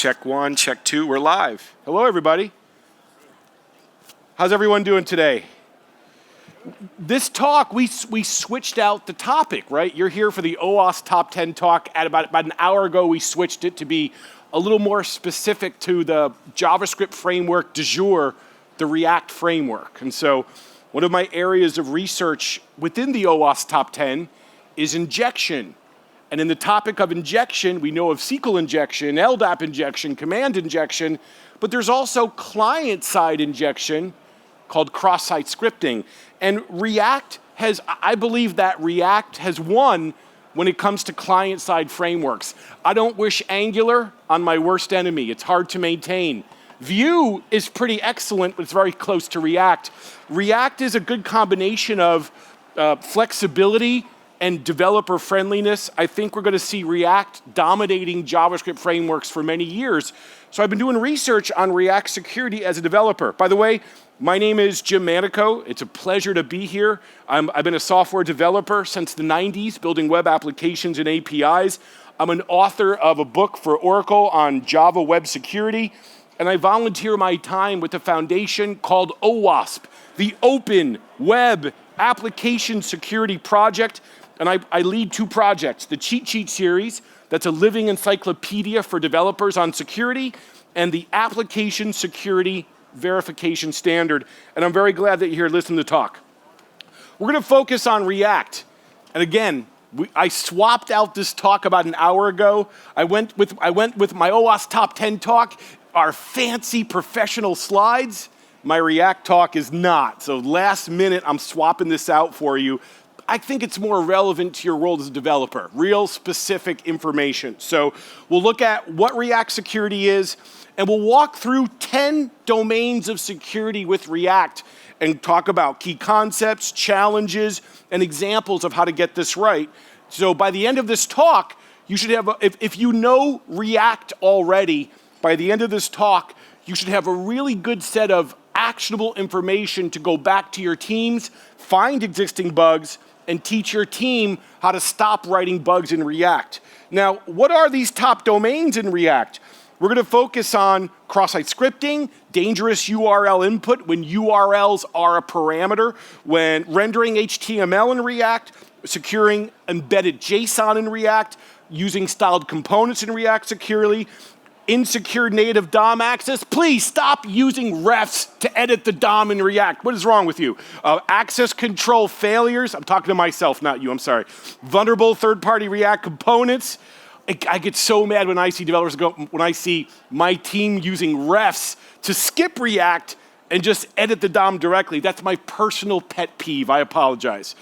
Check one, check two, we're live. Hello, everybody. How's everyone doing today? This talk, we switched out the topic, right? You're here for the OWASP Top 10 talk. At about an hour ago, we switched it to be a little more specific to the JavaScript framework du jour, the React framework. And so one of my areas of research within the OWASP Top 10 is injection. And in the topic of injection, we know of SQL injection, LDAP injection, command injection, but there's also client-side injection called cross-site scripting. And I believe that React has won when it comes to client-side frameworks. I don't wish Angular on my worst enemy. It's hard to maintain. Vue is pretty excellent, but it's very close to React. React is a good combination of flexibility and developer friendliness. I think we're going to see React dominating JavaScript frameworks for many years. So I've been doing research on React security as a developer. By the way, my name is Jim Manico. It's a pleasure to be here. I've been a software developer since the 90s, building web applications and APIs. I'm an author of a book for Oracle on Java web security, and I volunteer my time with a foundation called OWASP, the Open Web Application Security Project. And I lead two projects, the Cheat Sheet series, that's a living encyclopedia for developers on security, and the Application Security Verification Standard. And I'm very glad that you're here listening to the talk. We're going to focus on React. And again, I swapped out this talk about an hour ago. I went with my OWASP Top 10 talk, our fancy professional slides. My React talk is not. So last minute, I'm swapping this out for you. I think it's more relevant to your role as a developer, real specific information. So we'll look at what React security is, and we'll walk through 10 domains of security with React and talk about key concepts, challenges, and examples of how to get this right. So by the end of this talk, you should have, if you know React already, by the end of this talk, you should have a really good set of actionable information to go back to your teams, find existing bugs, and teach your team how to stop writing bugs in React. Now, what are these top domains in React? We're going to focus on cross-site scripting, dangerous URL input when URLs are a parameter, when rendering HTML in React, securing embedded JSON in React, using styled components in React securely, insecure native DOM access. Please stop using refs to edit the DOM in React. What is wrong with you? Access control failures. I'm talking to myself, not you, I'm sorry. Vulnerable third-party React components. I get so mad when I see developers when I see my team using refs to skip React and just edit the DOM directly. That's my personal pet peeve, I apologize.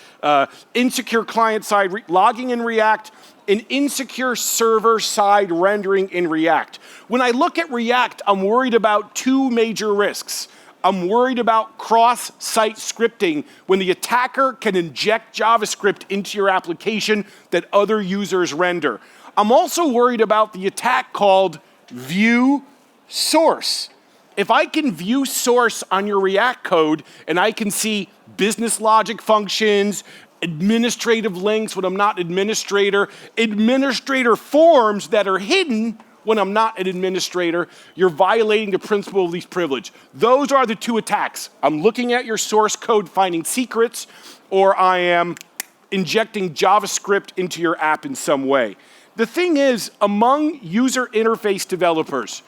Insecure client-side logging in React, and insecure server-side rendering in React. When I look at React, I'm worried about two major risks. I'm worried about cross-site scripting when the attacker can inject JavaScript into your application that other users render. I'm also worried about the attack called view source. If I can view source on your React code and I can see business logic functions, administrative links when I'm not administrator forms that are hidden when I'm not an administrator, you're violating the principle of least privilege. Those are the two attacks. I'm looking at your source code, finding secrets, or I am injecting JavaScript into your app in some way. The thing is, among user interface developers,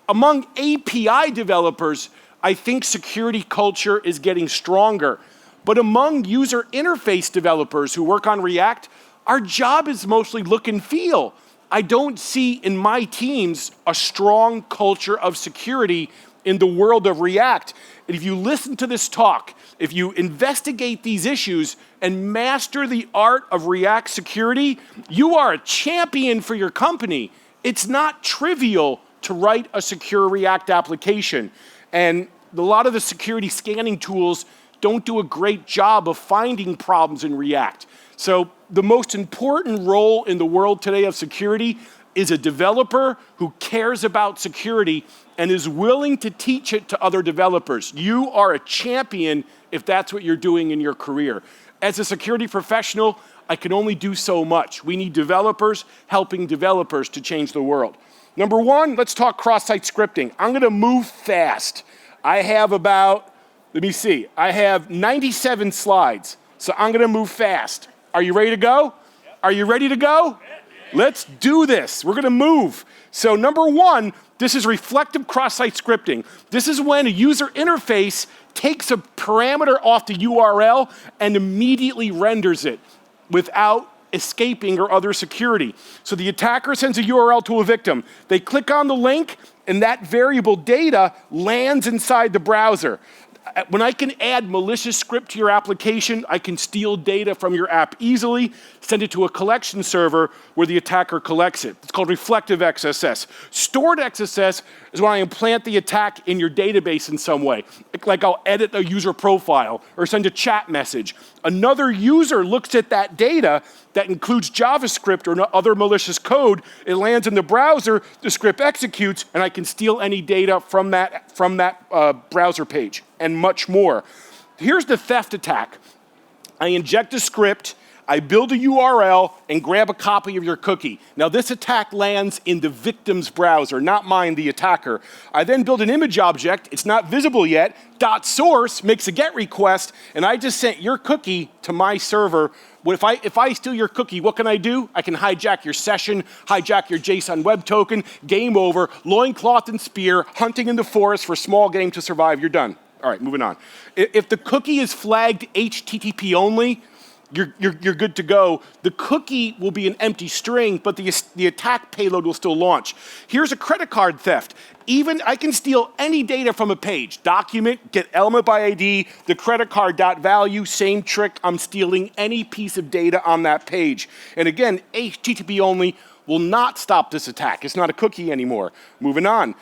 among API developers, I think security culture is getting stronger. But among user interface developers who work on React, our job is mostly look and feel. I don't see in my teams a strong culture of security in the world of React. And if you listen to this talk, if you investigate these issues and master the art of React security, you are a champion for your company. It's not trivial to write a secure React application. And a lot of the security scanning tools don't do a great job of finding problems in React. So the most important role in the world today of security is a developer who cares about security and is willing to teach it to other developers. You are a champion if that's what you're doing in your career. As a security professional, I can only do so much. We need developers helping developers to change the world. Number one, let's talk cross-site scripting. I'm gonna move fast. I have about, let me see, I have 97 slides, so I'm gonna move fast. Are you ready to go? Yep. Are you ready to go? Let's do this. We're gonna move. So number one, this is reflective cross-site scripting. This is when a user interface takes a parameter off the URL and immediately renders it without escaping or other security. So the attacker sends a URL to a victim. They click on the link, and that variable data lands inside the browser. When I can add malicious script to your application, I can steal data from your app easily, send it to a collection server where the attacker collects it. It's called reflective XSS. Stored XSS is when I implant the attack in your database in some way. Like I'll edit a user profile or send a chat message. Another user looks at that data that includes JavaScript or other malicious code. It lands in the browser, the script executes, and I can steal any data from that browser page and much more. Here's the theft attack. I inject a script, I build a URL, and grab a copy of your cookie. Now this attack lands in the victim's browser, not mine, the attacker. I then build an image object, it's not visible yet, .source makes a GET request, and I just sent your cookie to my server. If I steal your cookie, what can I do? I can hijack your session, hijack your JSON web token, game over, loincloth and spear, hunting in the forest for small game to survive, you're done. All right, moving on. If the cookie is flagged HTTP only, you're good to go. The cookie will be an empty string, but the attack payload will still launch. Here's a credit card theft. Even I can steal any data from a page. Document, get element by ID, the credit card .value, same trick. I'm stealing any piece of data on that page. And again, HTTP only will not stop this attack. It's not a cookie anymore. Moving on.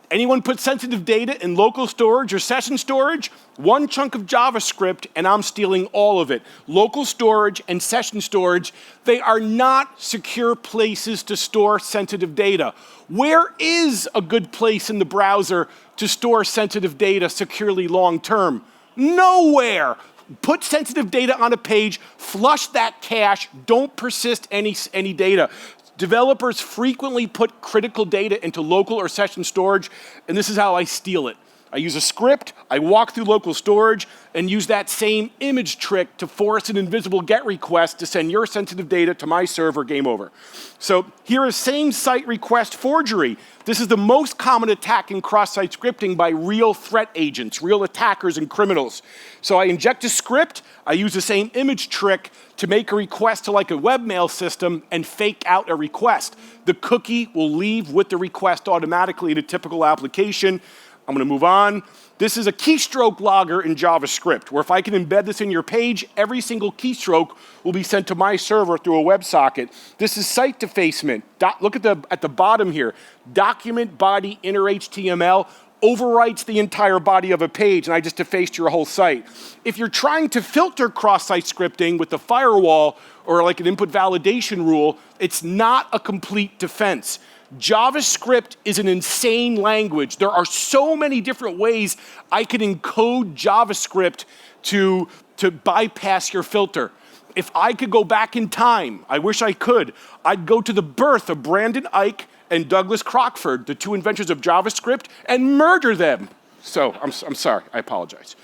Anyone put sensitive data in local storage or session storage? One chunk of JavaScript and I'm stealing all of it. Local storage and session storage, they are not secure places to store sensitive data. Where is a good place in the browser to store sensitive data securely long term? Nowhere. Put sensitive data on a page, flush that cache, don't persist any data. Developers frequently put critical data into local or session storage, and this is how I steal it. I use a script, I walk through local storage, and use that same image trick to force an invisible GET request to send your sensitive data to my server, game over. So here is same site request forgery. This is the most common attack in cross-site scripting by real threat agents, real attackers and criminals. So I inject a script, I use the same image trick to make a request to like a webmail system and fake out a request. The cookie will leave with the request automatically in a typical application. I'm gonna move on. This is a keystroke logger in JavaScript, where if I can embed this in your page, every single keystroke will be sent to my server through a WebSocket. This is site defacement. Look at the bottom here. Document body inner HTML overwrites the entire body of a page, and I just defaced your whole site. If you're trying to filter cross-site scripting with the firewall or like an input validation rule, it's not a complete defense. JavaScript is an insane language. There are so many different ways I can encode JavaScript to bypass your filter. If I could go back in time, I wish I could, I'd go to the birth of Brandon Ike and Douglas Crockford, the two inventors of JavaScript, and murder them. So I'm sorry, I apologize.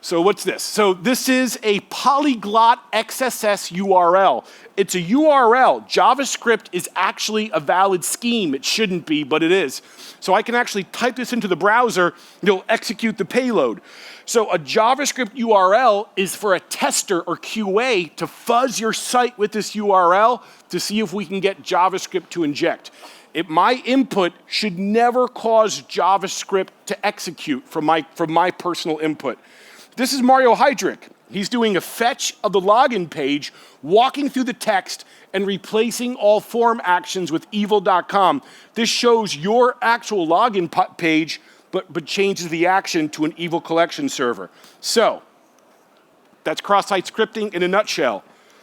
So what's this? So this is a polyglot XSS URL. It's a URL. JavaScript is actually a valid scheme. It shouldn't be, but it is. So I can actually type this into the browser, and it'll execute the payload. So a JavaScript URL is for a tester or QA to fuzz your site with this URL to see if we can get JavaScript to inject. My input should never cause JavaScript to execute from my personal input. This is Mario Heydrich. He's doing a fetch of the login page, walking through the text, and replacing all form actions with evil.com. This shows your actual login page, but changes the action to an evil collection server. So, that's cross-site scripting in a nutshell.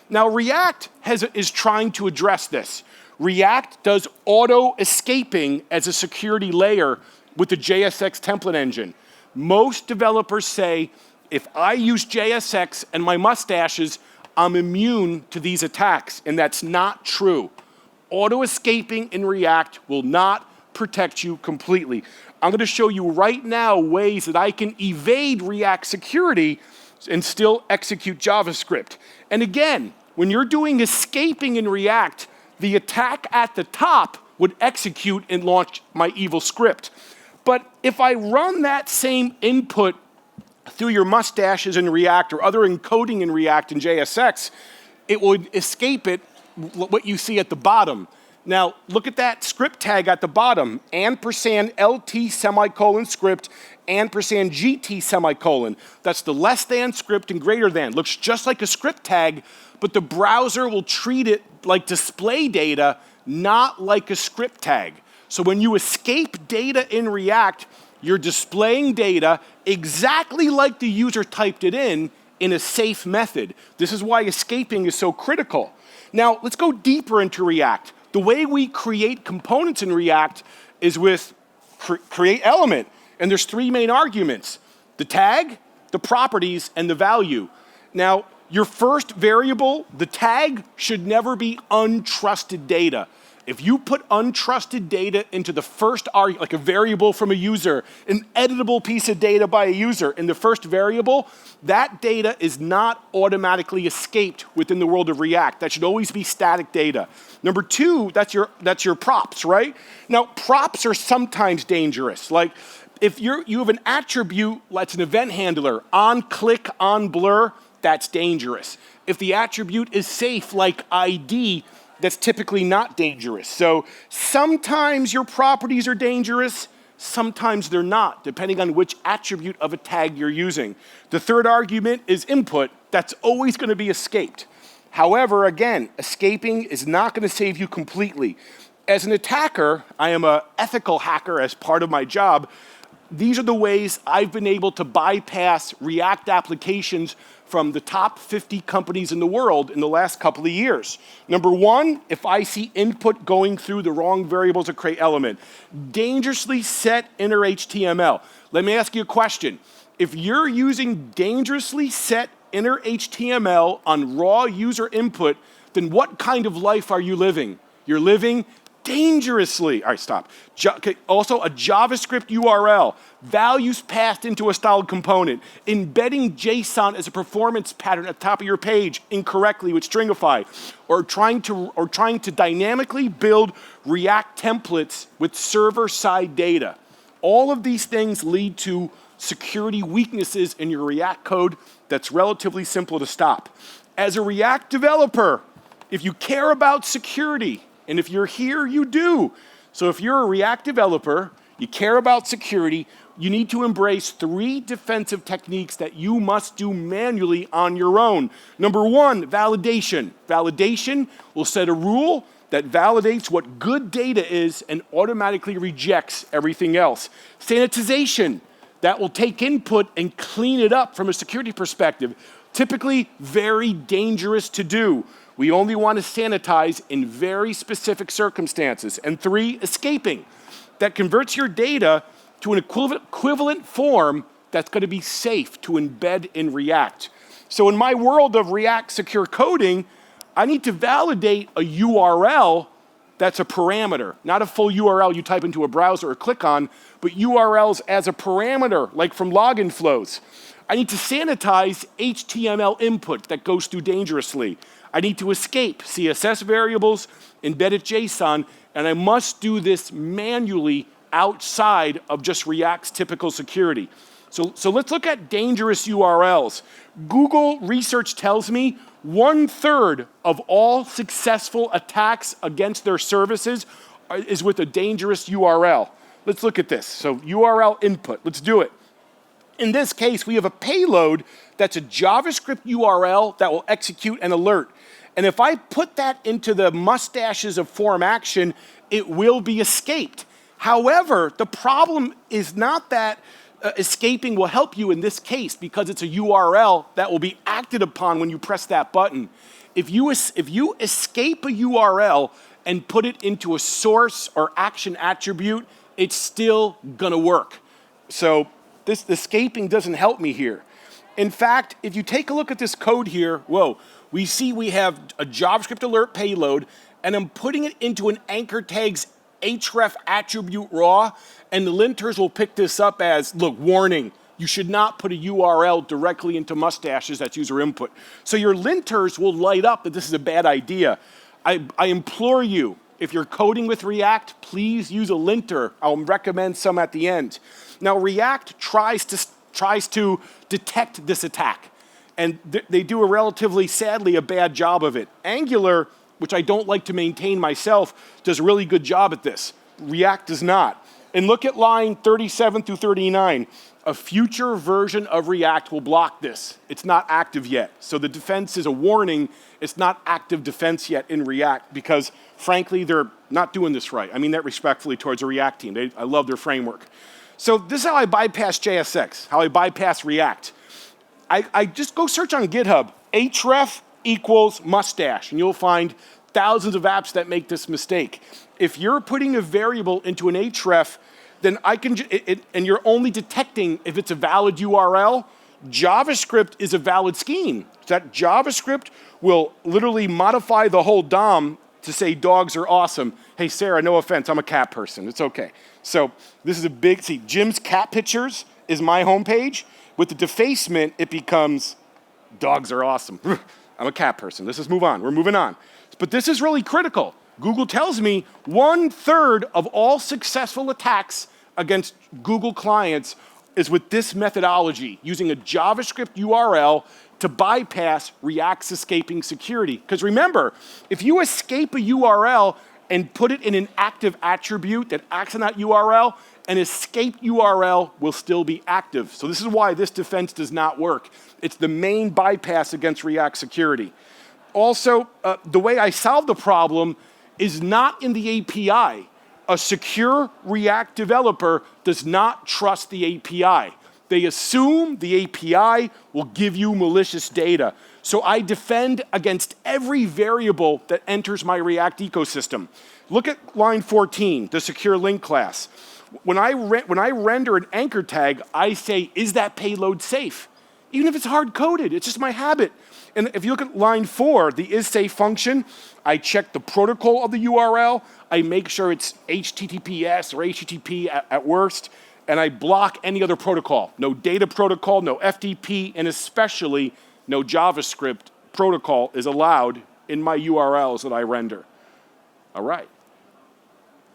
Now, React is trying to address this. React does auto-escaping as a security layer with the JSX template engine. Most developers say, if I use JSX and my mustaches, I'm immune to these attacks, and that's not true. Auto-escaping in React will not protect you completely. I'm going to show you right now ways that I can evade React security and still execute JavaScript. And again, when you're doing escaping in React, the attack at the top would execute and launch my evil script. But if I run that same input through your mustaches in React or other encoding in React and JSX, it would escape it, what you see at the bottom. Now, look at that script tag at the bottom, &LT semicolon script, &GT semicolon. That's the less than script and greater than. Looks just like a script tag, but the browser will treat it like display data, not like a script tag. So when you escape data in React, you're displaying data exactly like the user typed it in a safe method. This is why escaping is so critical. Now, let's go deeper into React. The way we create components in React is with create element. And there's three main arguments: the tag, the properties, and the value. Now, your first variable, the tag, should never be untrusted data. If you put untrusted data into the first argument, like a variable from a user, an editable piece of data by a user in the first variable, that data is not automatically escaped within the world of React. That should always be static data. Number two, that's your props, right? Now, props are sometimes dangerous. Like, if you have an attribute that's an event handler, on click, on blur, that's dangerous. If the attribute is safe, like ID, that's typically not dangerous. So sometimes your properties are dangerous, sometimes they're not, depending on which attribute of a tag you're using. The third argument is input. That's always going to be escaped. However, again, escaping is not going to save you completely. As an attacker, I am an ethical hacker as part of my job. These are the ways I've been able to bypass React applications from the top 50 companies in the world in the last couple of years. Number one, if I see input going through the wrong variables of create element, dangerously set inner HTML. Let me ask you a question. If you're using dangerously set inner HTML on raw user input, then what kind of life are you living? You're living dangerously. All right, stop. Also, a JavaScript URL, values passed into a styled component, embedding JSON as a performance pattern at the top of your page incorrectly with Stringify, or trying to dynamically build React templates with server-side data. All of these things lead to security weaknesses in your React code that's relatively simple to stop. As a React developer, if you care about security, and if you're here, you do. So if you're a React developer, you care about security, you need to embrace three defensive techniques that you must do manually on your own. Number one, validation. Validation will set a rule that validates what good data is and automatically rejects everything else. Sanitization, that will take input and clean it up from a security perspective. Typically very dangerous to do. We only want to sanitize in very specific circumstances. And three, escaping. That converts your data to an equivalent form that's going to be safe to embed in React. So in my world of React secure coding, I need to validate a URL that's a parameter, not a full URL you type into a browser or click on, but URLs as a parameter, like from login flows. I need to sanitize HTML input that goes through dangerously. I need to escape CSS variables, embedded JSON, and I must do this manually outside of just React's typical security. So let's look at dangerous URLs. Google research tells me 1/3 of all successful attacks against their services is with a dangerous URL. Let's look at this. So URL input, let's do it. In this case, we have a payload that's a JavaScript URL that will execute an alert. And if I put that into the mustaches of form action, it will be escaped. However, the problem is not that escaping will help you in this case because it's a URL that will be acted upon when you press that button. If you escape a URL and put it into a source or action attribute, it's still gonna work. So this escaping doesn't help me here. In fact, if you take a look at this code here, whoa, we see we have a JavaScript alert payload, and I'm putting it into an anchor tag's href attribute raw, and the linters will pick this up as, look, warning, you should not put a URL directly into mustaches, that's user input. So your linters will light up that this is a bad idea. I implore you, if you're coding with React, please use a linter. I'll recommend some at the end. Now React tries to detect this attack, and they do a relatively, sadly, a bad job of it. Angular, which I don't like to maintain myself, does a really good job at this. React does not. And look at line 37 through 39. A future version of React will block this. It's not active yet. So the defense is a warning. It's not active defense yet in React because, frankly, they're not doing this right. I mean that respectfully towards the React team. I love their framework. So this is how I bypass JSX, how I bypass React. I just go search on GitHub, href equals mustache, and you'll find thousands of apps that make this mistake. If you're putting a variable into an href, then I can, and you're only detecting if it's a valid URL, JavaScript is a valid scheme. That JavaScript will literally modify the whole DOM to say dogs are awesome. Hey, Sarah, no offense, I'm a cat person. It's okay. So this is a big, see, Jim's cat pictures is my homepage. With the defacement, it becomes dogs are awesome. I'm a cat person. Let's just move on. We're moving on. But this is really critical. Google tells me 1/3 of all successful attacks against Google clients is with this methodology, using a JavaScript URL to bypass React's escaping security. Because remember, if you escape a URL and put it in an active attribute that acts on that URL, an escaped URL will still be active. So this is why this defense does not work. It's the main bypass against React security. Also, the way I solve the problem is not in the API. A secure React developer does not trust the API. They assume the API will give you malicious data. So I defend against every variable that enters my React ecosystem. Look at line 14, the secure link class. When I render an anchor tag, I say, is that payload safe? Even if it's hard-coded, it's just my habit. And if you look at line 4, the isSafe function, I check the protocol of the URL, I make sure it's HTTPS or HTTP at worst, and I block any other protocol. No data protocol, no FTP, and especially no JavaScript protocol is allowed in my URLs that I render. All right.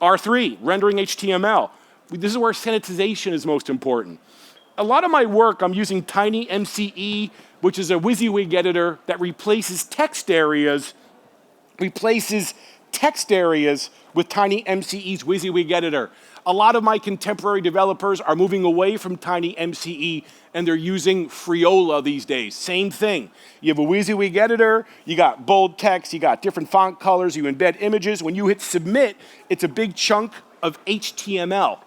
R3, rendering HTML. This is where sanitization is most important. A lot of my work, I'm using TinyMCE, which is a WYSIWYG editor that replaces text areas with TinyMCE's WYSIWYG editor. A lot of my contemporary developers are moving away from TinyMCE and they're using Freola these days. Same thing. You have a WYSIWYG editor, you got bold text, you got different font colors, you embed images. When you hit submit, it's a big chunk of HTML.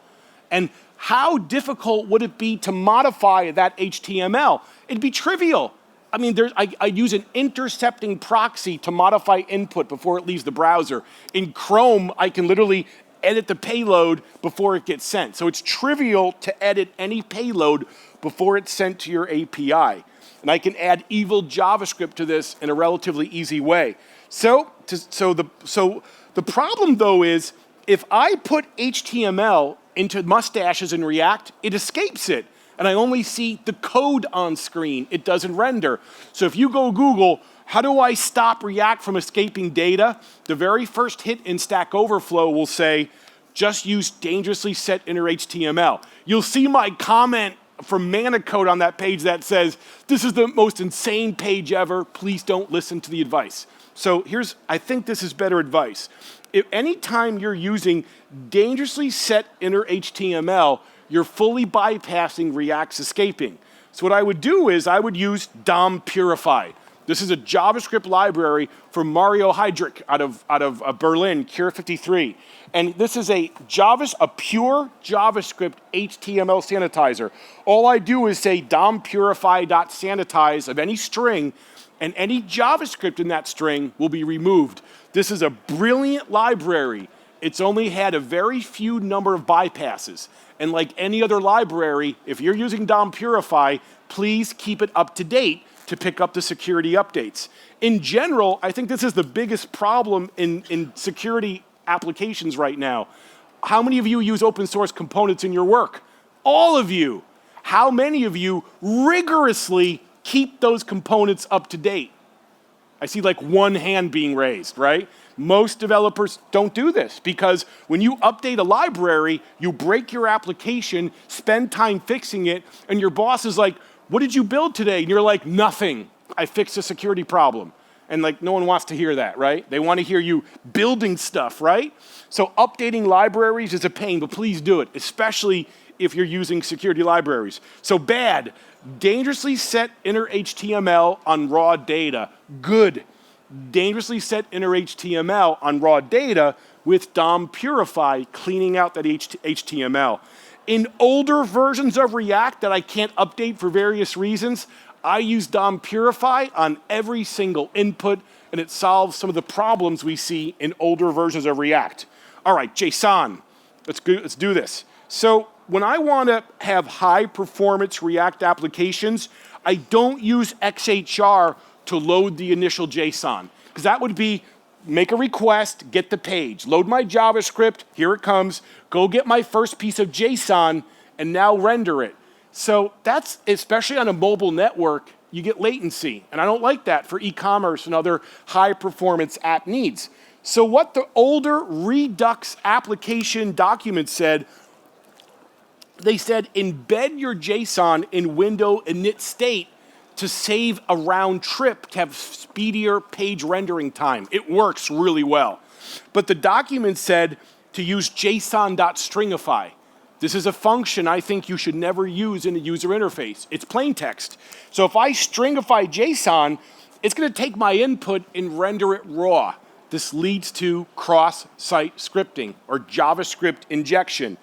And how difficult would it be to modify that HTML? It'd be trivial. I mean, I use an intercepting proxy to modify input before it leaves the browser. In Chrome, I can literally edit the payload before it gets sent. So it's trivial to edit any payload before it's sent to your API. And I can add evil JavaScript to this in a relatively easy way. So the problem, though, is if I put HTML into mustaches in React, it escapes it. And I only see the code on screen. It doesn't render. So if you go Google, how do I stop React from escaping data? The very first hit in Stack Overflow will say, just use dangerously set inner HTML. You'll see my comment from Manico on that page that says, this is the most insane page ever. Please don't listen to the advice. So I think this is better advice. If anytime you're using dangerously set inner HTML, you're fully bypassing React's escaping. So what I would do is I would use DOM Purify. This is a JavaScript library from Mario Heidrich out of Berlin, Cure 53. And this is a pure JavaScript HTML sanitizer. All I do is say DOM Purify.sanitize of any string, and any JavaScript in that string will be removed. This is a brilliant library. It's only had a very few number of bypasses. And like any other library, if you're using DOM Purify, please keep it up to date to pick up the security updates. In general, I think this is the biggest problem in security applications right now. How many of you use open source components in your work? All of you. How many of you rigorously keep those components up to date? I see like one hand being raised, right? Most developers don't do this because when you update a library, you break your application, spend time fixing it, and your boss is like, what did you build today? And you're like, nothing. I fixed a security problem. And like, no one wants to hear that, right? They want to hear you building stuff, right? So updating libraries is a pain, but please do it, especially if you're using security libraries. So bad, dangerously set inner HTML on raw data. Good, dangerously set inner HTML on raw data with DOM Purify, cleaning out that HTML. In older versions of React that I can't update for various reasons, I use DOM Purify on every single input, and it solves some of the problems we see in older versions of React. All right, JSON, let's do this. So when I want to have high performance React applications, I don't use XHR to load the initial JSON, because that would be make a request, get the page, load my JavaScript, here it comes, go get my first piece of JSON, and now render it. So that's, especially on a mobile network, you get latency, and I don't like that for e-commerce and other high performance app needs. So what the older Redux application document said, they said embed your JSON in window init state to save a round trip to have speedier page rendering time. It works really well. But the document said to use JSON.stringify. This is a function I think you should never use in a user interface. It's plain text. So if I stringify JSON, it's going to take my input and render it raw. This leads to cross-site scripting or JavaScript injection.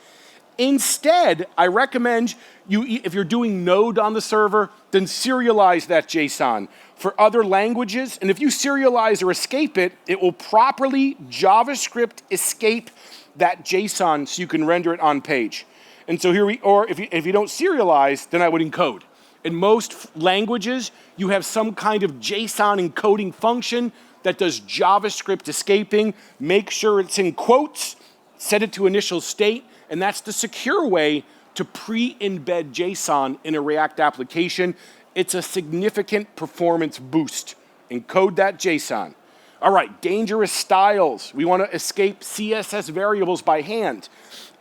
Instead, I recommend you, if you're doing Node on the server, then serialize that JSON. For other languages, and if you serialize or escape it, it will properly JavaScript escape that JSON so you can render it on page. And so if you don't serialize, then I would encode. In most languages, you have some kind of JSON encoding function that does JavaScript escaping. Make sure it's in quotes, set it to initial state, and that's the secure way to pre-embed JSON in a React application. It's a significant performance boost. Encode that JSON. All right, dangerous styles. We want to escape CSS variables by hand.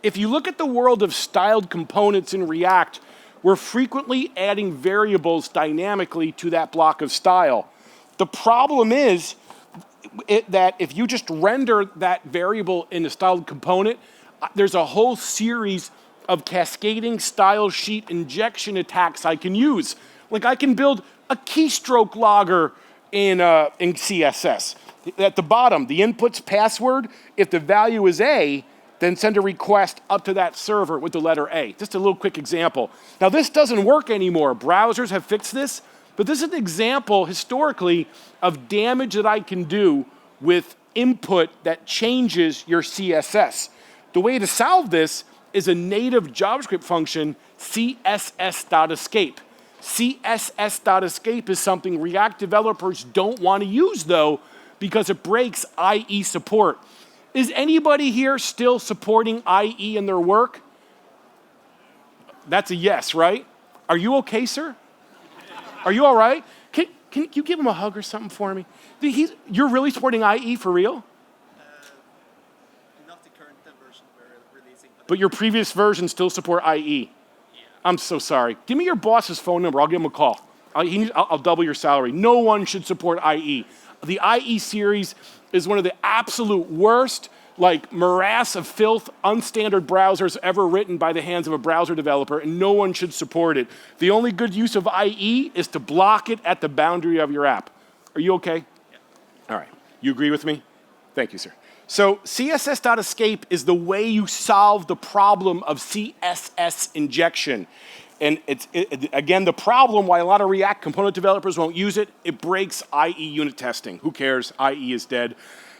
If you look at the world of styled components in React, we're frequently adding variables dynamically to that block of style. The problem is that if you just render that variable in a styled component, there's a whole series of cascading style sheet injection attacks I can use. Like I can build a keystroke logger in CSS. At the bottom, the input's password, if the value is A, then send a request up to that server with the letter A. Just a little quick example. Now this doesn't work anymore. Browsers have fixed this, but this is an example historically of damage that I can do with input that changes your CSS. The way to solve this is a native JavaScript function, css.escape. css.escape is something React developers don't want to use though, because it breaks IE support. Is anybody here still supporting IE in their work? That's a yes, right? Are you okay, sir? Are you all right? Can you give him a hug or something for me? You're really supporting IE for real? Not the current version we're releasing. But your previous versions still support IE? Yeah. I'm so sorry. Give me your boss's phone number. I'll give him a call. I'll double your salary. No one should support IE. The IE series is one of the absolute worst, like morass of filth, unstandard browsers ever written by the hands of a browser developer, and no one should support it. The only good use of IE is to block it at the boundary of your app. Are you okay? Yeah. All right. You agree with me? Thank you, sir. So CSS.escape is the way you solve the problem of CSS injection. And again, the problem why a lot of React component developers won't use it, it breaks IE unit testing. Who cares? IE is dead.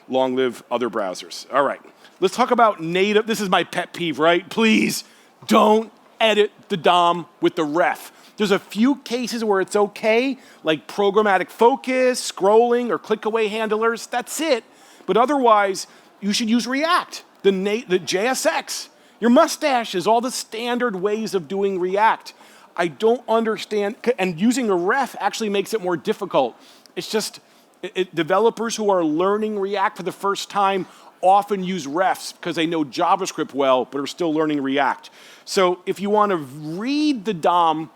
Long live other browsers. All right, let's talk about native. This is my pet peeve, right? Please don't edit the DOM with the ref. There's a few cases where it's okay, like programmatic focus, scrolling, or click away handlers. That's it. But otherwise, you should use React, the JSX. Your mustache is all the standard ways of doing React. I don't understand, and using a ref actually makes it more difficult. It's just, developers who are learning React for the first time often use refs because they know JavaScript well, but are still learning React. So if you want to read the DOM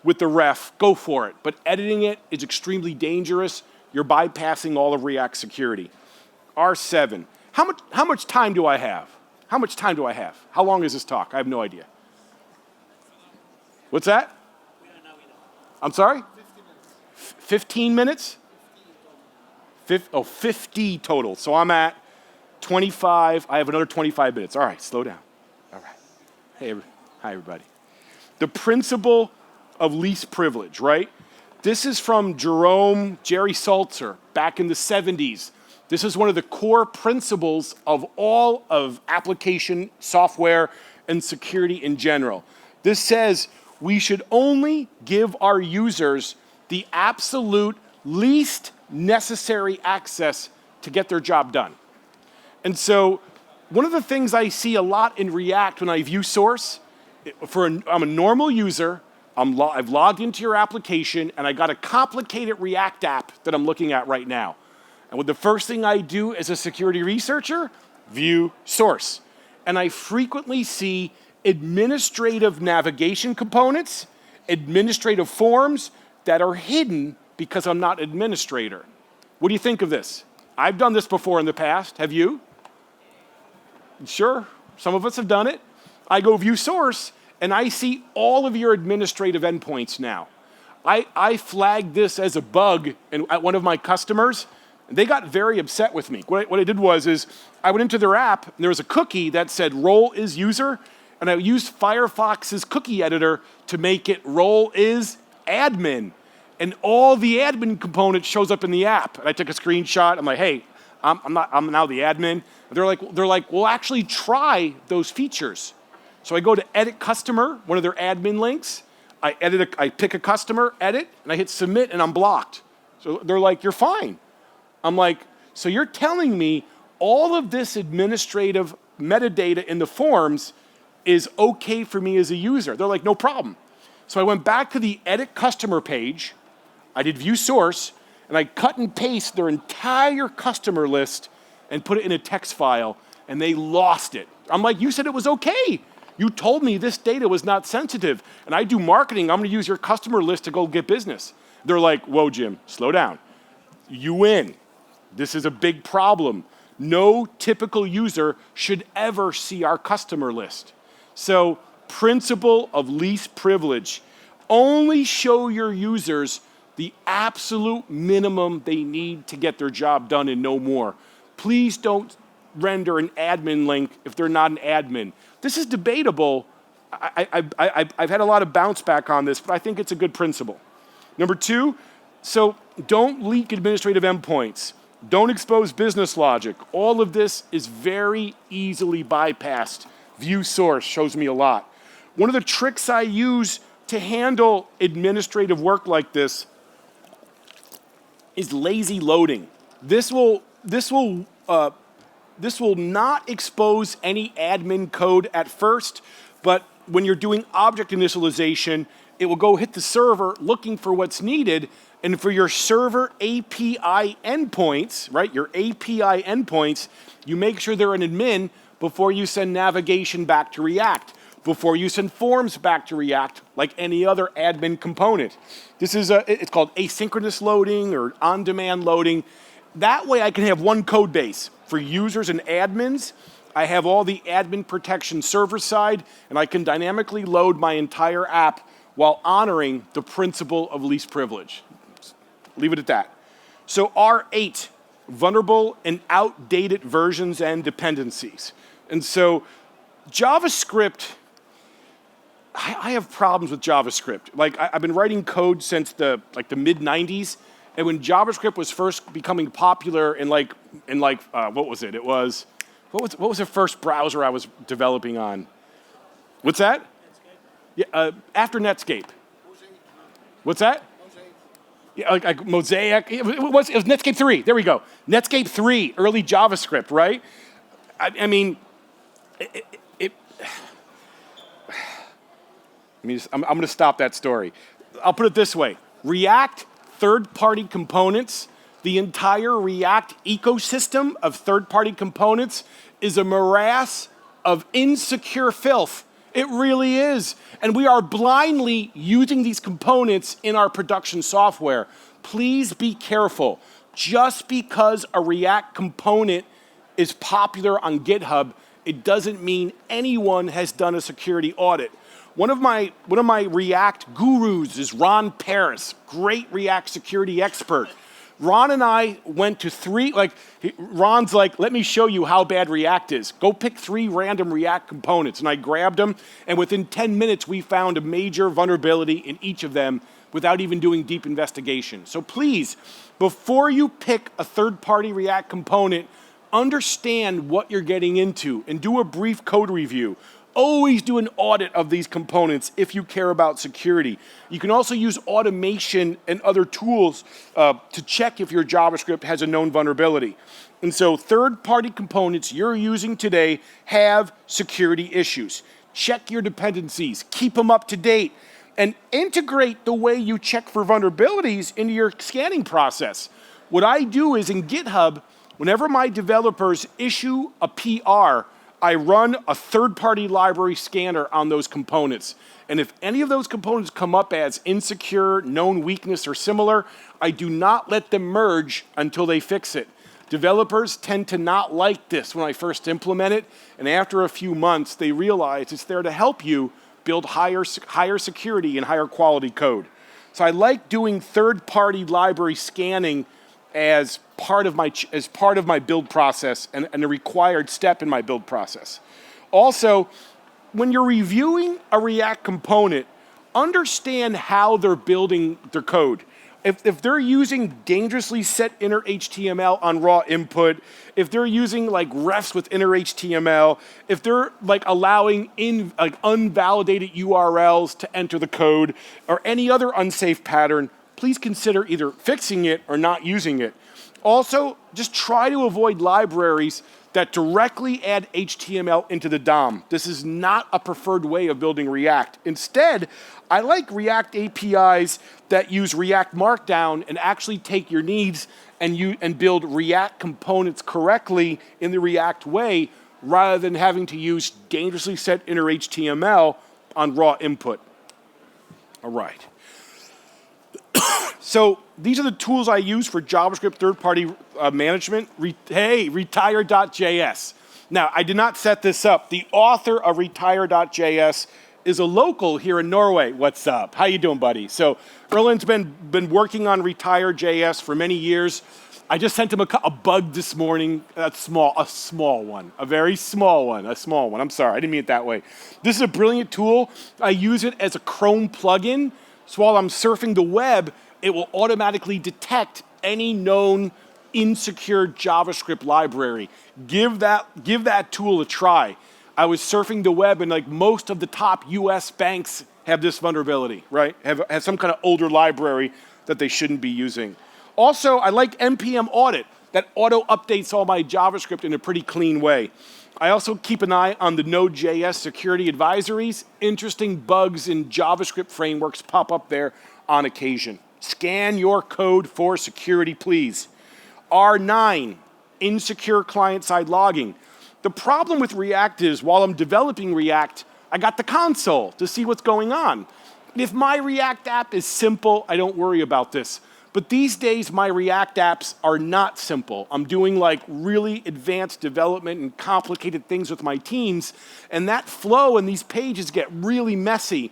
with the ref, go for it. But editing it is extremely dangerous. You're bypassing all of React security. R7. How much time do I have? How much time do I have? How long is this talk? I have no idea. What's that? I'm sorry? 15 minutes? 50 total. So I'm at 25. I have another 25 minutes. All right, slow down. All right. Hey, hi, everybody. The principle of least privilege, right? This is from Jerry Saltzer back in the 70s. This is one of the core principles of all of application software and security in general. This says we should only give our users the absolute least necessary access to get their job done. And so one of the things I see a lot in React when I view source, I'm a normal user, I've logged into your application, and I got a complicated React app that I'm looking at right now. And what the first thing I do as a security researcher, view source. And I frequently see administrative navigation components, administrative forms that are hidden because I'm not administrator. What do you think of this? I've done this before in the past. Have you? Sure, some of us have done it. I go view source, and I see all of your administrative endpoints now. I flagged this as a bug at one of my customers. They got very upset with me. What I did was I went into their app, and there was a cookie that said role is user, and I used Firefox's cookie editor to make it role is admin. And all the admin component shows up in the app. And I took a screenshot. I'm like, hey, I'm now the admin. They're like, well, actually try those features. So I go to edit customer, one of their admin links. I pick a customer, edit, and I hit submit, and I'm blocked. So they're like, you're fine. I'm like, so you're telling me all of this administrative metadata in the forms is okay for me as a user? They're like, no problem. So I went back to the edit customer page. I did view source, and I cut and paste their entire customer list and put it in a text file, and they lost it. I'm like, you said it was okay. You told me this data was not sensitive, and I do marketing. I'm going to use your customer list to go get business. They're like, whoa, Jim, slow down. You win. This is a big problem. No typical user should ever see our customer list. So, principle of least privilege. Only show your users the absolute minimum they need to get their job done and no more. Please don't render an admin link if they're not an admin. This is debatable. I've had a lot of bounce back on this, but I think it's a good principle. Number two, so don't leak administrative endpoints. Don't expose business logic. All of this is very easily bypassed. View source shows me a lot. One of the tricks I use to handle administrative work like this is lazy loading. This will not expose any admin code at first, but when you're doing object initialization, it will go hit the server looking for what's needed, and for your server API endpoints, right, your API endpoints, you make sure they're an admin before you send navigation back to React, before you send forms back to React, like any other admin component. This is it's called asynchronous loading or on-demand loading. That way I can have one code base. For users and admins, I have all the admin protection server side, and I can dynamically load my entire app while honoring the principle of least privilege. Leave it at that. So R8, vulnerable and outdated versions and dependencies. And so JavaScript, I have problems with JavaScript. Like I've been writing code since the mid-90s, and when JavaScript was first becoming popular in what was it? What was the first browser I was developing on? What's that? Yeah, after Netscape. What's that? Yeah, like Mosaic. It was Netscape 3. There we go. Netscape 3, early JavaScript, right? I mean, I'm going to stop that story. I'll put it this way. React third-party components, the entire React ecosystem of third-party components is a morass of insecure filth. It really is. And we are blindly using these components in our production software. Please be careful. Just because a React component is popular on GitHub, it doesn't mean anyone has done a security audit. One of my React gurus is Ron Paris, great React security expert. Ron and I went to Ron's like, let me show you how bad React is. Go pick 3 random React components. And I grabbed them, and within 10 minutes, we found a major vulnerability in each of them without even doing deep investigation. So please, before you pick a third-party React component, understand what you're getting into and do a brief code review. Always do an audit of these components if you care about security. You can also use automation and other tools to check if your JavaScript has a known vulnerability. And so third-party components you're using today have security issues. Check your dependencies, keep them up to date, and integrate the way you check for vulnerabilities into your scanning process. What I do is in GitHub, whenever my developers issue a PR, I run a third-party library scanner on those components. And if any of those components come up as insecure, known weakness, or similar, I do not let them merge until they fix it. Developers tend to not like this when I first implement it, and after a few months, they realize it's there to help you build higher security and higher quality code. So I like doing third-party library scanning as part of my build process and a required step in my build process. Also, when you're reviewing a React component, understand how they're building their code. If they're using dangerously set inner HTML on raw input, if they're using like refs with inner HTML, if they're like allowing unvalidated URLs to enter the code, or any other unsafe pattern, please consider either fixing it or not using it. Also, just try to avoid libraries that directly add HTML into the DOM. This is not a preferred way of building React. Instead, I like React APIs that use React Markdown and actually take your needs and build React components correctly in the React way, rather than having to use dangerously set inner HTML on raw input. All right. So these are the tools I use for JavaScript third-party management. Retire.js. Now, I did not set this up. The author of Retire.js is a local here in Norway. What's up? How you doing, buddy? So Erlen's been working on Retire.js for many years. I just sent him a bug this morning. A small one, a very small one, I'm sorry, I didn't mean it that way. This is a brilliant tool. I use it as a Chrome plugin. So while I'm surfing the web, it will automatically detect any known insecure JavaScript library. Give that tool a try. I was surfing the web, and like most of the top US banks have this vulnerability, right? Have some kind of older library that they shouldn't be using. Also, I like npm audit that auto updates all my JavaScript in a pretty clean way. I also keep an eye on the Node.js security advisories. Interesting bugs in JavaScript frameworks pop up there on occasion. Scan your code for security, please. R9, insecure client-side logging. The problem with React is, while I'm developing React, I got the console to see what's going on. If my React app is simple, I don't worry about this. But these days, my React apps are not simple. I'm doing like really advanced development and complicated things with my teams, and that flow and these pages get really messy,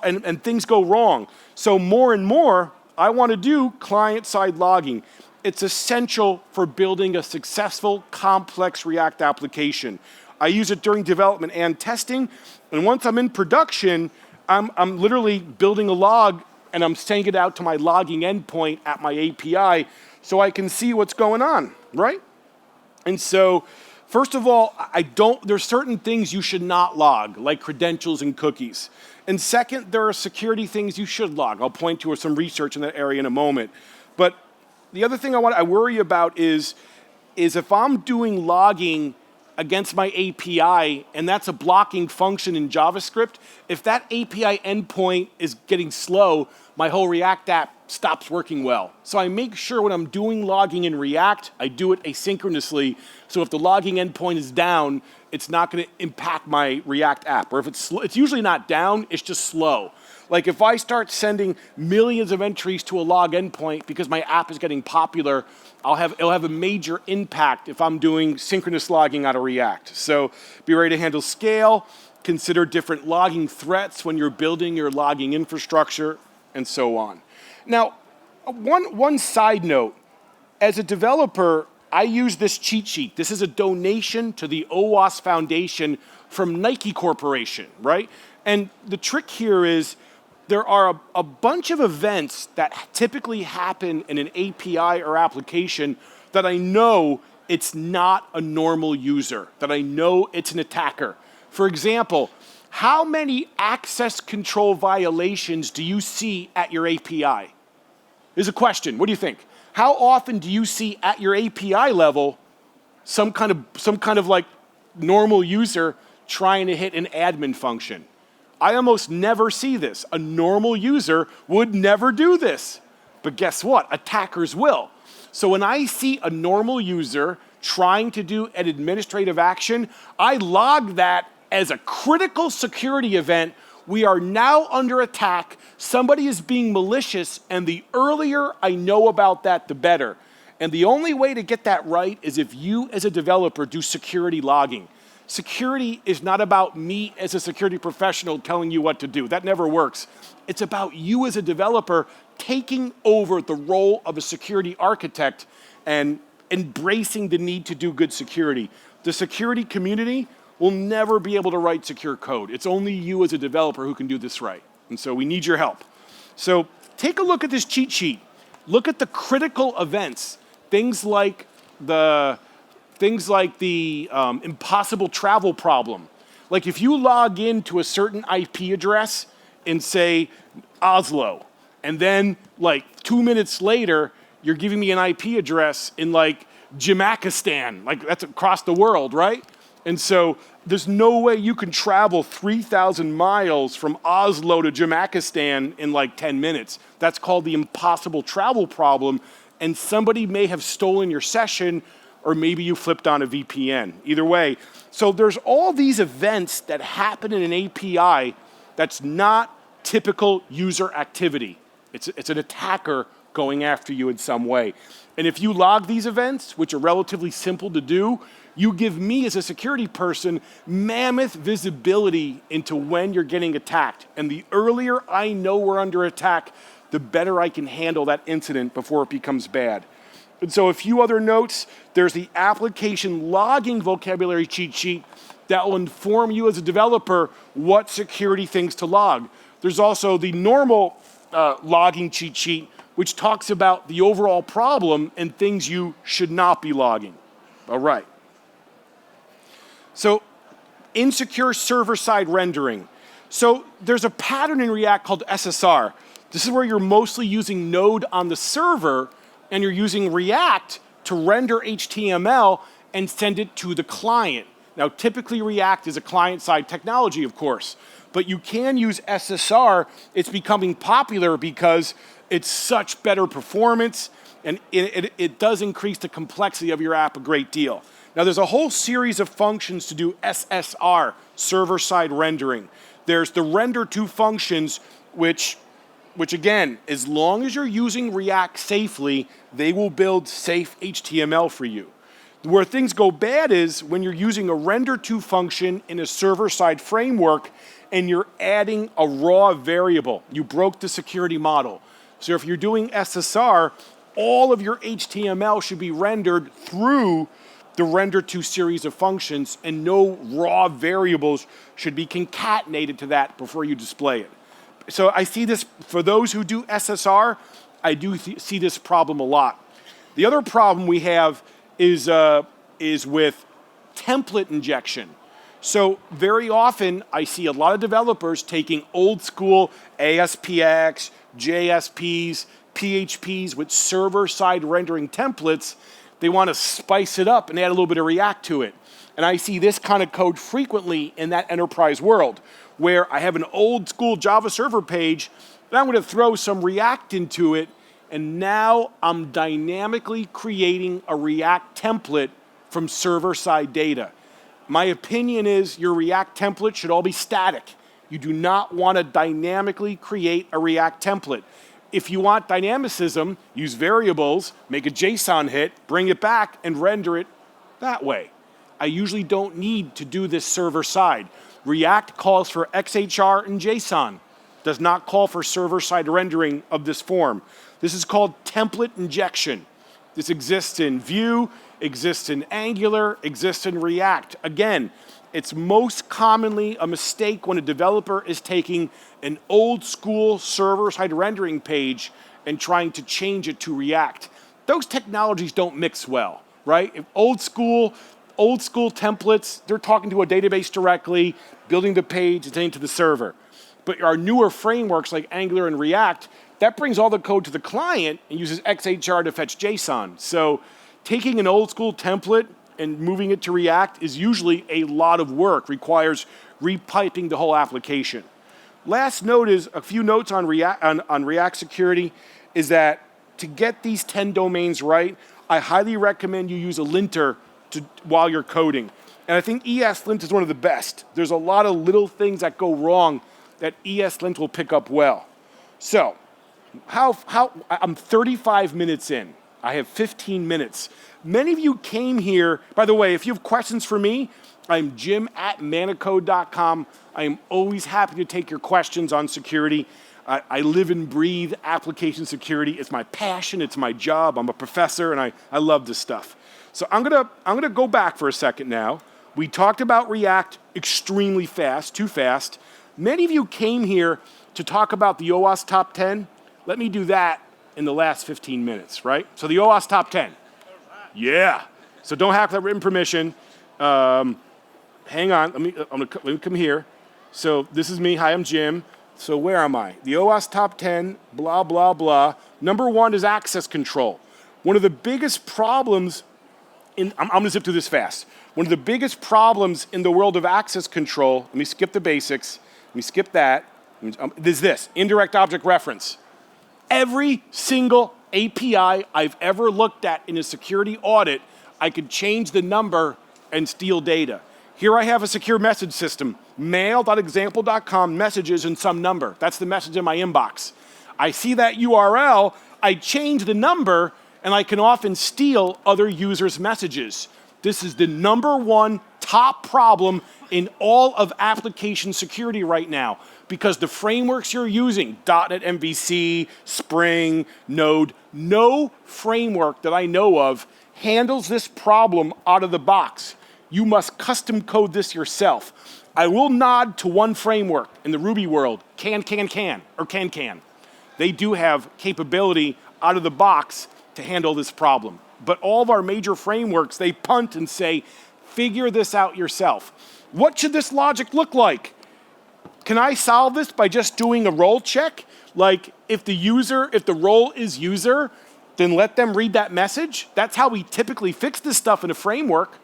and things go wrong. So more and more, I want to do client-side logging. It's essential for building a successful, complex React application. I use it during development and testing, and once I'm in production, I'm literally building a log, and I'm sending it out to my logging endpoint at my API so I can see what's going on, right? And so First of all, there's certain things you should not log, like credentials and cookies. And second, there are security things you should log. I'll point to some research in that area in a moment. But the other thing I worry about is if I'm doing logging against my API, and that's a blocking function in JavaScript, if that API endpoint is getting slow, my whole React app stops working well. So I make sure when I'm doing logging in React, I do it asynchronously, so if the logging endpoint is down, it's not gonna impact my React app. Or if it's usually not down, it's just slow. Like if I start sending millions of entries to a log endpoint because my app is getting popular, it'll have a major impact if I'm doing synchronous logging out of React. So be ready to handle scale, consider different logging threats when you're building your logging infrastructure, and so on. Now, one side note, as a developer, I use this cheat sheet. This is a donation to the OWASP Foundation from Nike Corporation, right? And the trick here is there are a bunch of events that typically happen in an API or application that I know it's not a normal user, that I know it's an attacker. For example, how many access control violations do you see at your API? Here's a question. What do you think? How often do you see at your API level some kind of like normal user trying to hit an admin function? I almost never see this. A normal user would never do this. But guess what? Attackers will. So when I see a normal user trying to do an administrative action, I log that as a critical security event. We are now under attack. Somebody is being malicious, and the earlier I know about that, the better. And the only way to get that right is if you, as a developer, do security logging. Security is not about me as a security professional telling you what to do. That never works. It's about you as a developer taking over the role of a security architect and embracing the need to do good security. The security community will never be able to write secure code. It's only you as a developer who can do this right. And so we need your help. So take a look at this cheat sheet. Look at the critical events, things like the impossible travel problem. Like if you log into a certain IP address in, say, Oslo, and then like 2 minutes later, you're giving me an IP address in like Jimakistan, like that's across the world, right? And so there's no way you can travel 3,000 miles from Oslo to Jimakistan in like 10 minutes. That's called the impossible travel problem, and somebody may have stolen your session, or maybe you flipped on a VPN. Either way. So there's all these events that happen in an API that's not typical user activity. It's an attacker going after you in some way. And if you log these events, which are relatively simple to do, you give me as a security person mammoth visibility into when you're getting attacked. And the earlier I know we're under attack, the better I can handle that incident before it becomes bad. And so a few other notes. There's the application logging vocabulary cheat sheet that will inform you as a developer what security things to log. There's also the normal logging cheat sheet, which talks about the overall problem and things you should not be logging. All right. So insecure server-side rendering. So there's a pattern in React called SSR. This is where you're mostly using Node on the server, and you're using React to render HTML and send it to the client. Now, typically React is a client-side technology, of course, but you can use SSR. It's becoming popular because it's such better performance, and it does increase the complexity of your app a great deal. Now, there's a whole series of functions to do SSR, server-side rendering. There's the render to functions, which again, as long as you're using React safely, they will build safe HTML for you. Where things go bad is when you're using a render to function in a server-side framework and you're adding a raw variable. You broke the security model. So if you're doing SSR, all of your HTML should be rendered through the render to series of functions, and no raw variables should be concatenated to that before you display it. So I see this, for those who do SSR, I do see this problem a lot. The other problem we have is with template injection. So very often I see a lot of developers taking old school ASPX, JSPs, PHPs with server-side rendering templates. They want to spice it up and add a little bit of React to it. And I see this kind of code frequently in that enterprise world, where I have an old school Java server page, and I'm going to throw some React into it, and now I'm dynamically creating a React template from server-side data. My opinion is your React template should all be static. You do not want to dynamically create a React template. If you want dynamicism, use variables, make a JSON hit, bring it back, and render it that way. I usually don't need to do this server-side. React calls for XHR and JSON, does not call for server-side rendering of this form. This is called template injection. This exists in Vue, exists in Angular, exists in React. Again, it's most commonly a mistake when a developer is taking an old school server-side rendering page and trying to change it to React. Those technologies don't mix well, right? If old school templates, they're talking to a database directly, building the page, and sending it to the server. But our newer frameworks like Angular and React, that brings all the code to the client and uses XHR to fetch JSON. So taking an old school template and moving it to React is usually a lot of work, requires repiping the whole application. Last note is a few notes on React security is that to get these 10 domains right, I highly recommend you use a linter while you're coding. And I think ESLint is one of the best. There's a lot of little things that go wrong that ESLint will pick up well. So, I'm 35 minutes in. I have 15 minutes. Many of you came here, by the way, if you have questions for me, I'm jim@manico.com. I am always happy to take your questions on security. I live and breathe application security. It's my passion, it's my job. I'm a professor and I love this stuff. So I'm gonna go back for a second now. We talked about React extremely fast, too fast. Many of you came here to talk about the OWASP top 10. Let me do that in the last 15 minutes, right? So the OWASP top 10. Yeah. So don't hack that written permission. Hang on, let me come here. So this is me, hi, I'm Jim. So where am I? The OWASP top 10, blah, blah, blah. Number 1 is access control. One of the biggest problems I'm gonna zip through this fast. One of the biggest problems in the world of access control, let me skip the basics, let me skip that, is this, indirect object reference. Every single API I've ever looked at in a security audit, I could change the number and steal data. Here I have a secure message system, mail.example.com messages and some number. That's the message in my inbox. I see that URL, I change the number, and I can often steal other users' messages. This is the number 1 top problem in all of application security right now, because the frameworks you're using, .NET MVC, Spring, Node, no framework that I know of handles this problem out of the box. You must custom code this yourself. I will nod to one framework in the Ruby world, can. They do have capability out of the box to handle this problem. But all of our major frameworks, they punt and say, figure this out yourself. What should this logic look like? Can I solve this by just doing a role check? Like if the role is user, then let them read that message? That's how we typically fix this stuff in a framework.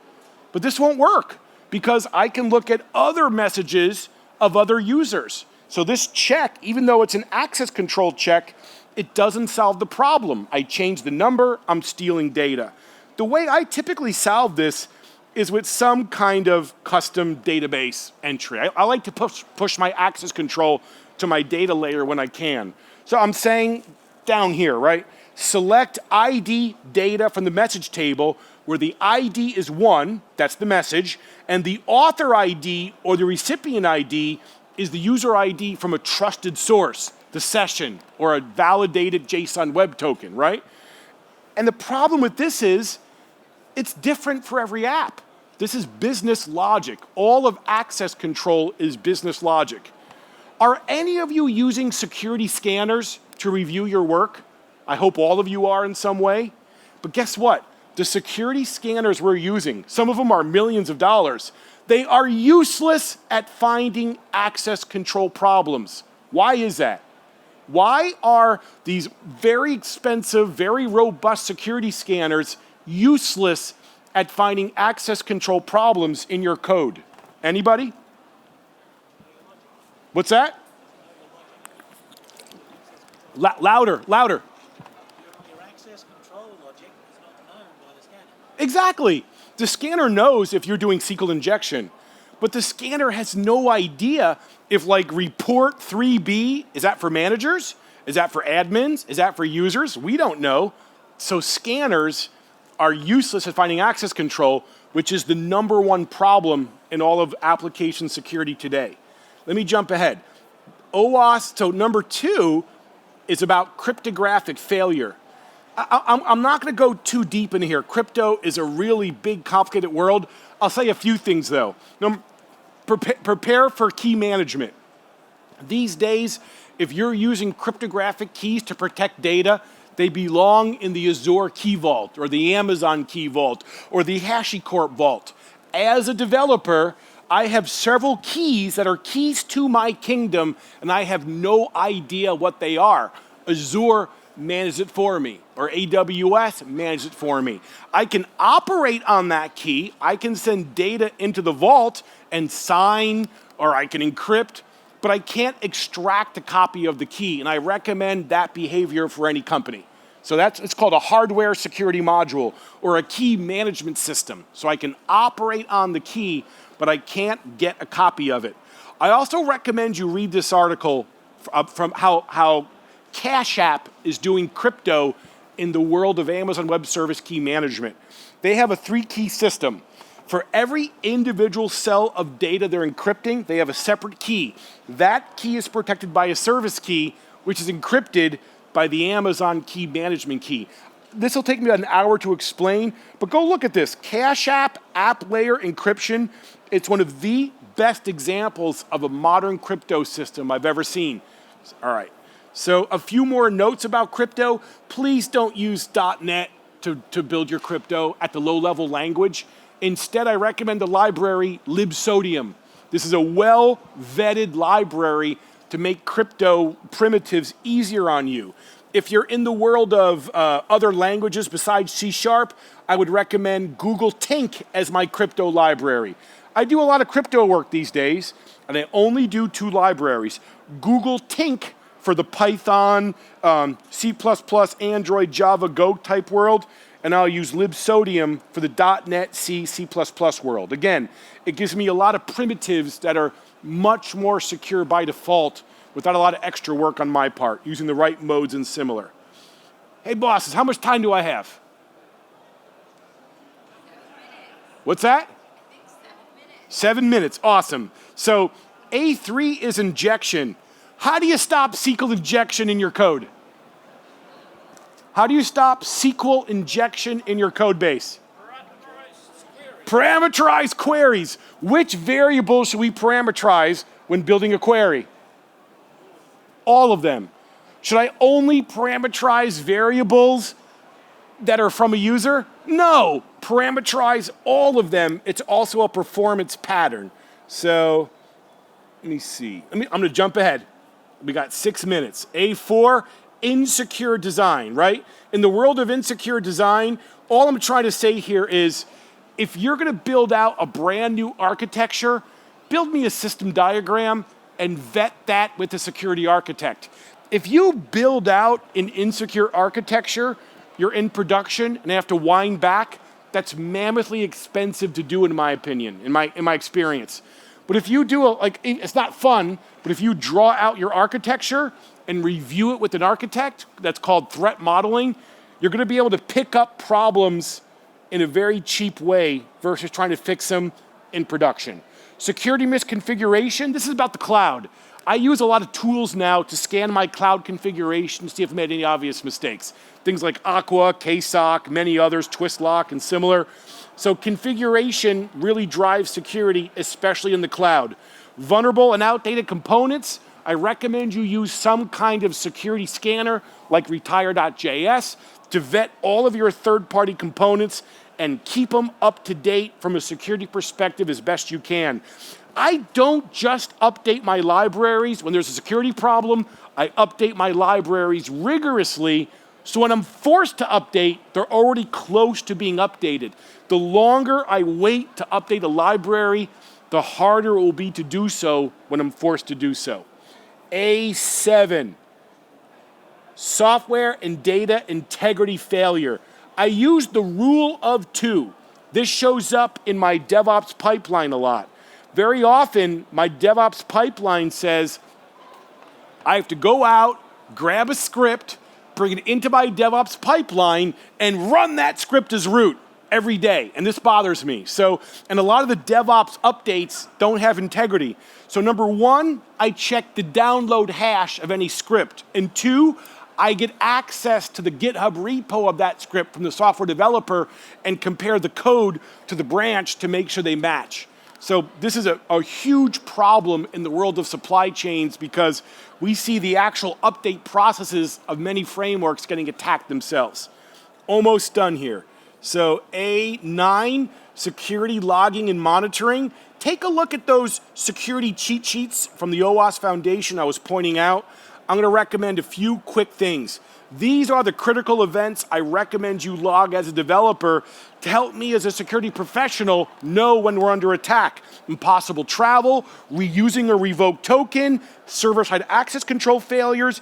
But this won't work because I can look at other messages of other users. So this check, even though it's an access control check, it doesn't solve the problem. I change the number, I'm stealing data. The way I typically solve this is with some kind of custom database entry. I like to push my access control to my data layer when I can. So I'm saying down here, right? Select ID data from the message table where the ID is 1, that's the message, and the author ID or the recipient ID is the user ID from a trusted source, the session, or a validated JSON web token, right? And the problem with this is, it's different for every app. This is business logic. All of access control is business logic. Are any of you using security scanners to review your work? I hope all of you are in some way. But guess what? the security scanners we're using, some of them are millions of dollars, they are useless at finding access control problems. Why is that? Why are these very expensive, very robust security scanners useless at finding access control problems in your code? Anybody? What's that? Louder, louder. Your access control logic is not known by the scanner. Exactly. The scanner knows if you're doing SQL injection, but the scanner has no idea if like report 3B, is that for managers? Is that for admins? Is that for users? We don't know. So scanners are useless at finding access control, which is the #1 problem in all of application security today. Let me jump ahead. OWASP, so #2 is about cryptographic failure. I'm not going to go too deep in here. Crypto is a really big, complicated world. I'll say a few things, though. Prepare for key management. These days, if you're using cryptographic keys to protect data, they belong in the Azure Key Vault, or the Amazon Key Vault, or the HashiCorp Vault. As a developer, I have several keys that are keys to my kingdom, and I have no idea what they are. Azure manages it for me, or AWS manages it for me. I can operate on that key. I can send data into the vault and sign, or I can encrypt, but I can't extract a copy of the key, and I recommend that behavior for any company. So it's called a hardware security module, or a key management system. So I can operate on the key, but I can't get a copy of it. I also recommend you read this article from how Cash App is doing crypto in the world of Amazon Web Service key management. They have a 3-key system. For every individual cell of data they're encrypting, they have a separate key. That key is protected by a service key, which is encrypted by the Amazon key management key. This will take me about an hour to explain, but go look at this. Cash App app layer encryption, it's one of the best examples of a modern crypto system I've ever seen. All right. So a few more notes about crypto. Please don't use .NET to build your crypto at the low-level language. Instead, I recommend the library libsodium. This is a well-vetted library to make crypto primitives easier on you. If you're in the world of other languages besides C#, I would recommend Google Tink as my crypto library. I do a lot of crypto work these days, and I only do 2 libraries. Google Tink for the Python, C++, Android, Java, Go type world, and I'll use libsodium for the .NET, C++ world. Again, it gives me a lot of primitives that are much more secure by default without a lot of extra work on my part, using the right modes and similar. Hey bosses, how much time do I have? What's that? 7 minutes, awesome. So A3 is injection. How do you stop SQL injection in your code? How do you stop SQL injection in your code base? Parameterized queries. Which variables should we parameterize when building a query? All of them. Should I only parameterize variables that are from a user? No, parameterize all of them. It's also a performance pattern. So let me see. I'm going to jump ahead. We got 6 minutes. A4, insecure design, right? In the world of insecure design, all I'm trying to say here is if you're going to build out a brand new architecture, build me a system diagram and vet that with a security architect. If you build out an insecure architecture, you're in production and have to wind back, that's mammothly expensive to do in my opinion, in my experience. But if you do it's not fun, but if you draw out your architecture and review it with an architect, that's called threat modeling, you're going to be able to pick up problems in a very cheap way versus trying to fix them in production. Security misconfiguration, this is about the cloud. I use a lot of tools now to scan my cloud configuration to see if I made any obvious mistakes. Things like Aqua, KSOC, many others, Twistlock, and similar. So configuration really drives security, especially in the cloud. Vulnerable and outdated components, I recommend you use some kind of security scanner like retire.js to vet all of your third-party components and keep them up to date from a security perspective as best you can. I don't just update my libraries when there's a security problem. I update my libraries rigorously, so when I'm forced to update, they're already close to being updated. The longer I wait to update a library, the harder it will be to do so when I'm forced to do so. A7, software and data integrity failure. I use the rule of two. This shows up in my DevOps pipeline a lot. Very often, my DevOps pipeline says, I have to go out, grab a script, bring it into my DevOps pipeline, and run that script as root every day. And this bothers me. And a lot of the DevOps updates don't have integrity. So number one, I check the download hash of any script. And two, I get access to the GitHub repo of that script from the software developer and compare the code to the branch to make sure they match. So this is a huge problem in the world of supply chains because we see the actual update processes of many frameworks getting attacked themselves. Almost done here. So A9, security logging and monitoring. Take a look at those security cheat sheets from the OWASP Foundation I was pointing out. I'm going to recommend a few quick things. These are the critical events I recommend you log as a developer to help me as a security professional know when we're under attack. Impossible travel, reusing a revoked token, server-side access control failures,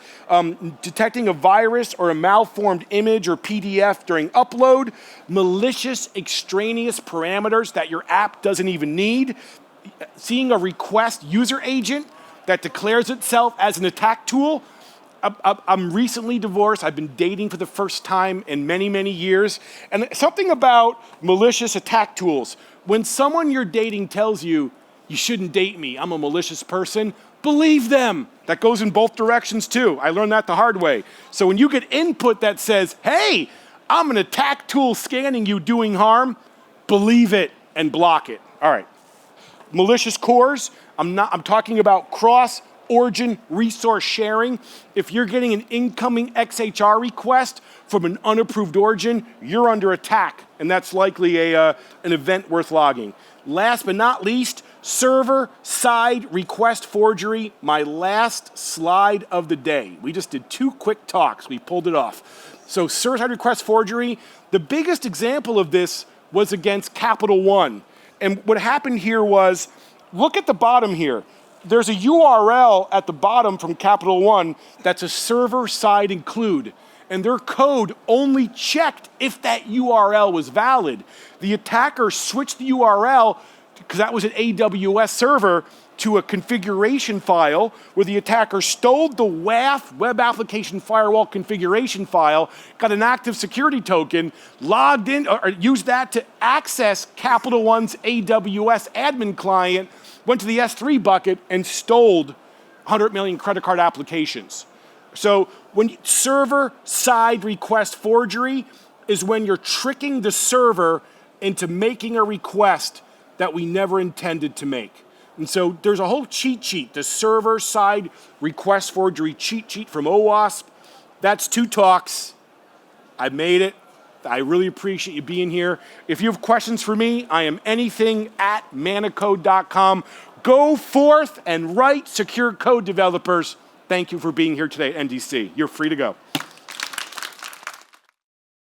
detecting a virus or a malformed image or PDF during upload, malicious extraneous parameters that your app doesn't even need, seeing a request user agent that declares itself as an attack tool. I'm recently divorced. I've been dating for the first time in many, many years. And something about malicious attack tools. When someone you're dating tells you, you shouldn't date me, I'm a malicious person, believe them. That goes in both directions too. I learned that the hard way. So when you get input that says, hey, I'm an attack tool scanning you doing harm, believe it and block it. All right. Malicious cores, I'm talking about cross-origin resource sharing. If you're getting an incoming XHR request from an unapproved origin, you're under attack, and that's likely an event worth logging. Last but not least, server-side request forgery, my last slide of the day. We just did 2 quick talks. We pulled it off. So server-side request forgery, the biggest example of this was against Capital One. And what happened here was, look at the bottom here. There's a URL at the bottom from Capital One that's a server-side include, and their code only checked if that URL was valid. The attacker switched the URL, because that was an AWS server, to a configuration file where the attacker stole the WAF, Web Application Firewall configuration file, got an active security token, logged in, or used that to access Capital One's AWS admin client, went to the S3 bucket and stole 100 million credit card applications. So when server-side request forgery is when you're tricking the server into making a request that we never intended to make. And so there's a whole cheat sheet, the server-side request forgery cheat sheet from OWASP. That's 2 talks. I made it. I really appreciate you being here. If you have questions for me, I am anything@manico.com. Go forth and write secure code, developers. Thank you for being here today at NDC. You're free to go.